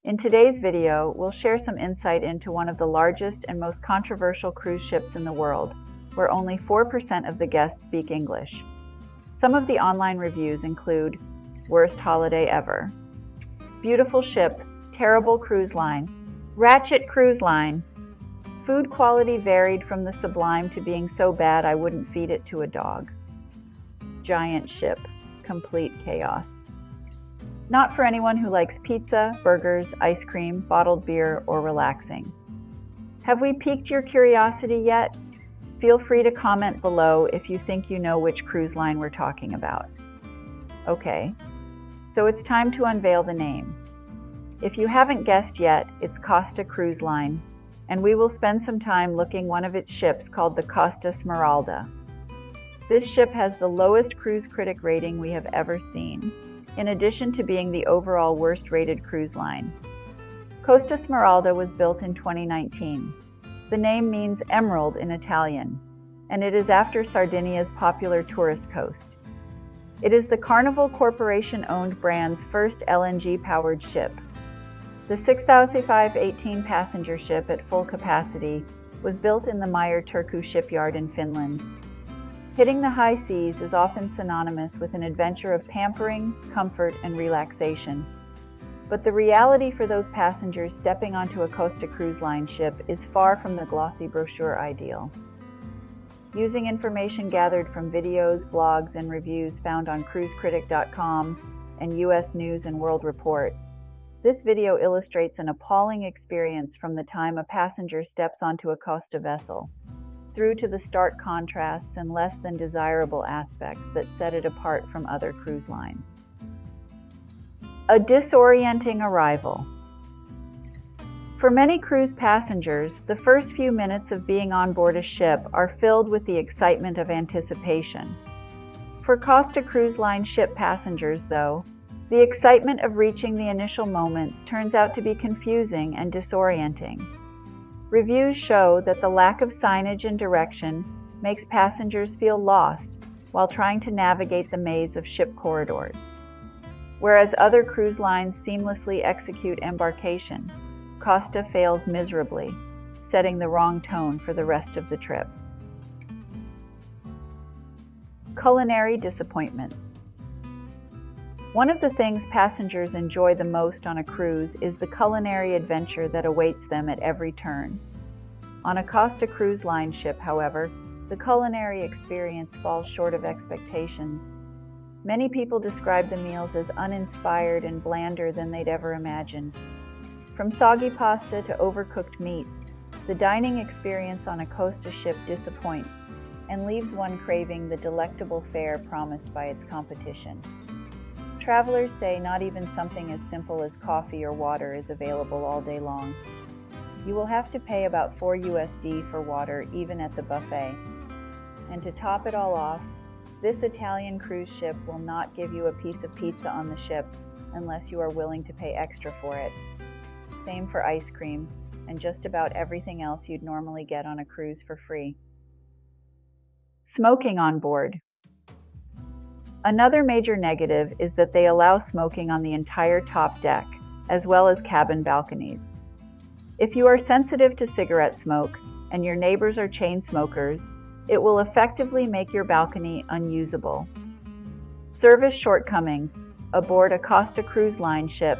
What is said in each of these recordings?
In today's video, we'll share some insight into one of the largest and most controversial cruise ships in the world, where only 4% of the guests speak English. Some of the online reviews include, worst holiday ever, beautiful ship, terrible cruise line, ratchet cruise line, food quality varied from the sublime to being so bad I wouldn't feed it to a dog, giant ship, complete chaos. Not for anyone who likes pizza, burgers, ice cream, bottled beer, or relaxing. Have we piqued your curiosity yet? Feel free to comment below if you think you know which cruise line we're talking about. Okay, so it's time to unveil the name. If you haven't guessed yet, it's Costa Cruise Line, and we will spend some time looking one of its ships called the Costa Smeralda. This ship has the lowest cruise critic rating we have ever seen, in addition to being the overall worst-rated cruise line. Costa Smeralda was built in 2019. The name means emerald in Italian, and it is after Sardinia's popular tourist coast. It is the Carnival Corporation-owned brand's first LNG-powered ship. The 6,005 18-passenger ship at full capacity was built in the Meyer Turku shipyard in Finland. Hitting the high seas is often synonymous with an adventure of pampering, comfort, and relaxation. But the reality for those passengers stepping onto a Costa Cruise Line ship is far from the glossy brochure ideal. Using information gathered from videos, blogs, and reviews found on cruisecritic.com and U.S. News and World Report, this video illustrates an appalling experience from the time a passenger steps onto a Costa vessel, through to the stark contrasts and less than desirable aspects that set it apart from other cruise lines. A disorienting arrival. For many cruise passengers, the first few minutes of being on board a ship are filled with the excitement of anticipation. For Costa Cruise Line ship passengers, though, the excitement of reaching the initial moments turns out to be confusing and disorienting. Reviews show that the lack of signage and direction makes passengers feel lost while trying to navigate the maze of ship corridors. Whereas other cruise lines seamlessly execute embarkation, Costa fails miserably, setting the wrong tone for the rest of the trip. Culinary disappointments. One of the things passengers enjoy the most on a cruise is the culinary adventure that awaits them at every turn. On a Costa Cruise Line ship, however, the culinary experience falls short of expectations. Many people describe the meals as uninspired and blander than they'd ever imagined. From soggy pasta to overcooked meat, the dining experience on a Costa ship disappoints and leaves one craving the delectable fare promised by its competition. Travelers say not even something as simple as coffee or water is available all day long. You will have to pay about $4 for water even at the buffet. And to top it all off, this Italian cruise ship will not give you a piece of pizza on the ship unless you are willing to pay extra for it. Same for ice cream and just about everything else you'd normally get on a cruise for free. Smoking on board. Another major negative is that they allow smoking on the entire top deck, as well as cabin balconies. If you are sensitive to cigarette smoke and your neighbors are chain smokers, it will effectively make your balcony unusable. Service shortcomings aboard a Costa Cruise Line ship,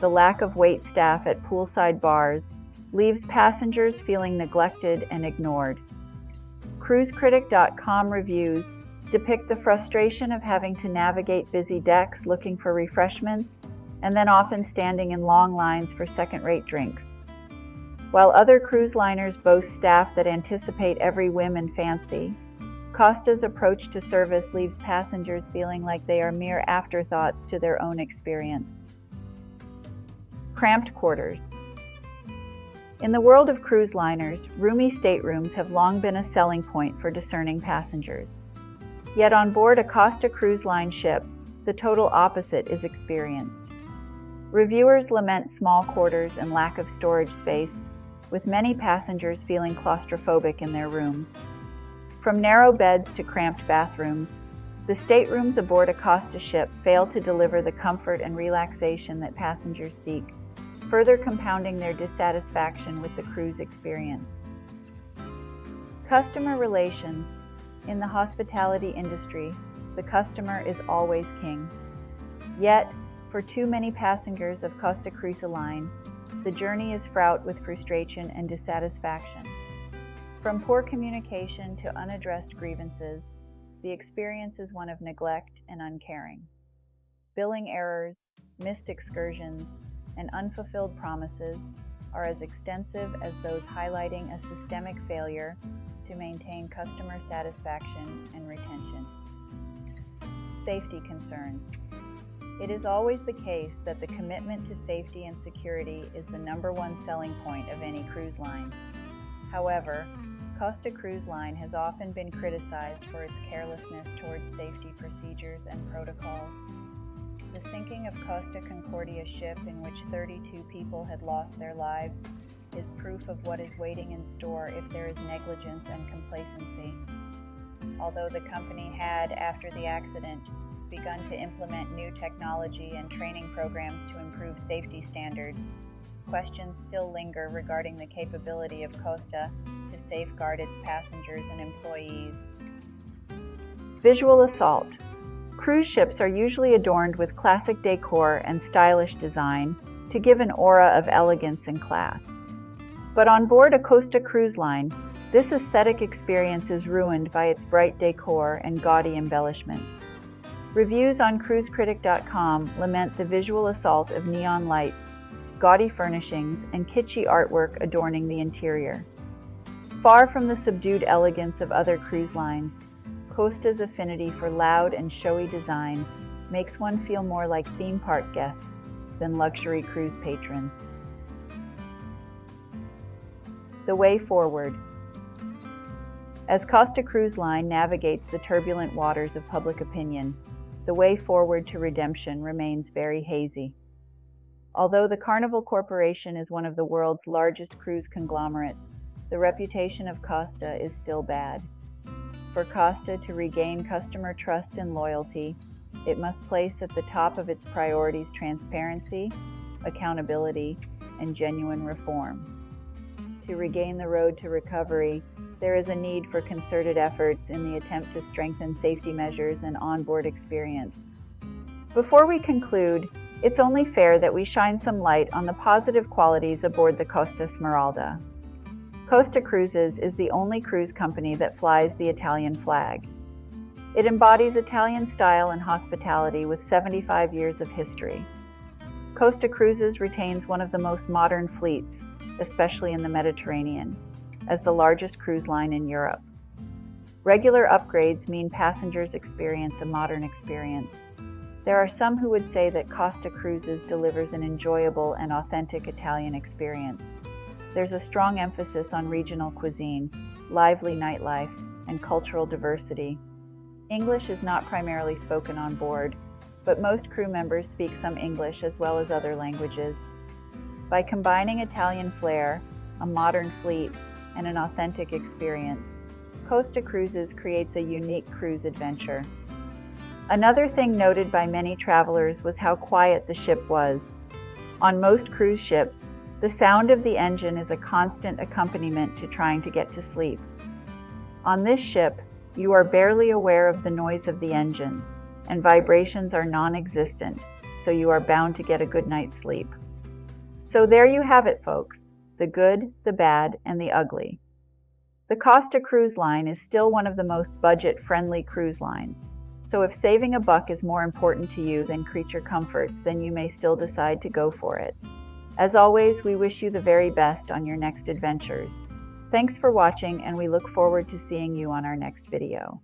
the lack of wait staff at poolside bars, leaves passengers feeling neglected and ignored. CruiseCritic.com reviews depict the frustration of having to navigate busy decks looking for refreshments and then often standing in long lines for second-rate drinks. While other cruise liners boast staff that anticipate every whim and fancy, Costa's approach to service leaves passengers feeling like they are mere afterthoughts to their own experience. Cramped quarters. In the world of cruise liners, roomy staterooms have long been a selling point for discerning passengers. Yet on board a Costa Cruise Line ship, the total opposite is experienced. Reviewers lament small quarters and lack of storage space, with many passengers feeling claustrophobic in their rooms. From narrow beds to cramped bathrooms, the staterooms aboard a Costa ship fail to deliver the comfort and relaxation that passengers seek. further compounding their dissatisfaction with the cruise experience. Customer relations. In the hospitality industry, the customer is always king. Yet, for too many passengers of Costa Cruise Line, the journey is fraught with frustration and dissatisfaction. From poor communication to unaddressed grievances, the experience is one of neglect and uncaring. Billing errors, missed excursions, and unfulfilled promises are as extensive as those highlighting a systemic failure to maintain customer satisfaction and retention. Safety concerns. It is always the case that the commitment to safety and security is the #1 selling point of any cruise line. However, Costa Cruise Line has often been criticized for its carelessness towards safety procedures and protocols. The sinking of Costa Concordia's ship, in which 32 people had lost their lives, is proof of what is waiting in store if there is negligence and complacency. Although the company had, after the accident, begun to implement new technology and training programs to improve safety standards, questions still linger regarding the capability of Costa to safeguard its passengers and employees. Visual assault. Cruise ships are usually adorned with classic decor and stylish design to give an aura of elegance and class. But on board a Costa Cruise Line, this aesthetic experience is ruined by its bright decor and gaudy embellishments. Reviews on cruisecritic.com lament the visual assault of neon lights, gaudy furnishings, and kitschy artwork adorning the interior. Far from the subdued elegance of other cruise lines, Costa's affinity for loud and showy design makes one feel more like theme park guests than luxury cruise patrons. The way forward. As Costa Cruise Line navigates the turbulent waters of public opinion, the way forward to redemption remains very hazy. Although the Carnival Corporation is one of the world's largest cruise conglomerates, the reputation of Costa is still bad. For Costa to regain customer trust and loyalty, it must place at the top of its priorities transparency, accountability, and genuine reform. To regain the road to recovery, there is a need for concerted efforts in the attempt to strengthen safety measures and onboard experience. Before we conclude, it's only fair that we shine some light on the positive qualities aboard the Costa Smeralda. Costa Cruises is the only cruise company that flies the Italian flag. It embodies Italian style and hospitality with 75 years of history. Costa Cruises retains one of the most modern fleets, especially in the Mediterranean, as the largest cruise line in Europe. Regular upgrades mean passengers experience a modern experience. There are some who would say that Costa Cruises delivers an enjoyable and authentic Italian experience. There's a strong emphasis on regional cuisine, lively nightlife, and cultural diversity. English is not primarily spoken on board, but most crew members speak some English as well as other languages. By combining Italian flair, a modern fleet, and an authentic experience, Costa Cruises creates a unique cruise adventure. Another thing noted by many travelers was how quiet the ship was. On most cruise ships, the sound of the engine is a constant accompaniment to trying to get to sleep. On this ship, you are barely aware of the noise of the engine, and vibrations are non-existent, so you are bound to get a good night's sleep. So there you have it, folks, the good, the bad, and the ugly. The Costa Cruise Line is still one of the most budget-friendly cruise lines, so if saving a buck is more important to you than creature comforts, then you may still decide to go for it. As always, we wish you the very best on your next adventures. Thanks for watching, and we look forward to seeing you on our next video.